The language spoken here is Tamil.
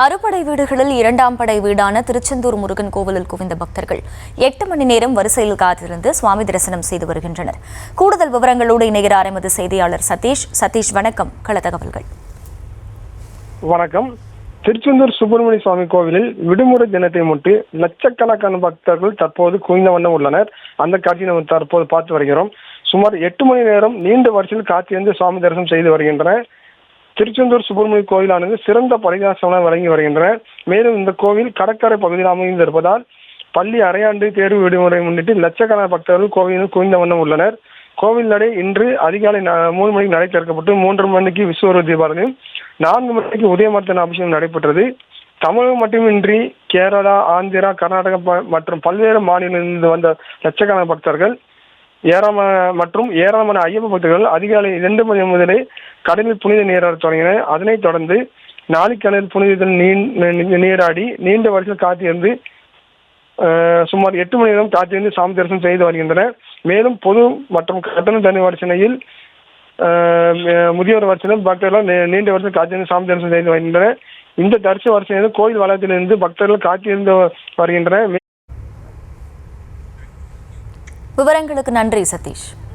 அறுபடை வீடுகளில் இரண்டாம் படை வீடான திருச்செந்தூர் முருகன் கோவிலில் குவிந்த பக்தர்கள் 8 மணி நேரம் வரிசையில் காத்திருந்து சுவாமி தரிசனம் செய்து வருகின்றனர். கூடுதல் விவரங்களோடு இணைகிறார் எமது செய்தியாளர் சதீஷ். வணக்கம். கள தகவல்கள். வணக்கம். திருச்செந்தூர் சுப்பிரமணிய சுவாமி கோவிலில் விடுமுறை தினத்தை முன்னிட்டு லட்சக்கணக்கான பக்தர்கள் தற்போது குவிந்த வண்ணம் உள்ளனர். அந்த காட்சியை நம்ம தற்போது பார்த்து வருகிறோம். சுமார் 8 மணி நேரம் நீண்ட வரிசையில் காத்திருந்து சுவாமி தரிசனம் செய்து வருகின்றனர். திருச்செந்தூர் சுப்பிரமணிய கோயிலானது சிறந்த பரிகாசமாக வழங்கி வருகின்றனர். மேலும் இந்த கோவில் கடற்கரை பகுதியில் அமைந்திருப்பதால் பள்ளி அரையாண்டு தேர்வு விடுமுறை முன்னிட்டு லட்சக்கணக்கான பக்தர்கள் கோவிலில் குவிந்த வண்ணம் உள்ளனர். கோவில் நடை இன்று அதிகாலை 3 மணிக்கு நடை திறக்கப்பட்டு 3 மணிக்கு விஸ்வரூப தீபாவளியும் 4 மணிக்கு உதயமார்த்தன அபிஷேகம் நடைபெற்றது. தமிழகம் மட்டுமின்றி கேரளா, ஆந்திரா, கர்நாடகா மற்றும் பல்வேறு மாநிலங்களிலிருந்து வந்த லட்சக்கணக்கான பக்தர்கள் ஏராளமான ஐயப்ப பக்தர்கள் அதிகாலை 2 மணி முதலே கடலில் புனித நீராட தொடங்கினர். அதனைத் தொடர்ந்து நாளிக்கடலில் புனிதத்தில் நீராடி நீண்ட வரிசையில் காத்திருந்து சுமார் 8 மணி நேரம் காத்திருந்து சாமி தரிசனம் செய்து வருகின்றனர். மேலும் பொது மற்றும் கட்டண தனி வரிசையில் முதியோர் வரிசையில் பக்தர்கள் நீண்ட வரிசையில் காத்திருந்து சாமி தரிசனம் செய்து வருகின்றனர். இந்த தரிசன வரிசையில் கோயில் வளாகத்திலிருந்து பக்தர்கள் காத்திருந்து வருகின்றனர். விவரங்களுக்கு நன்றி சதீஷ்.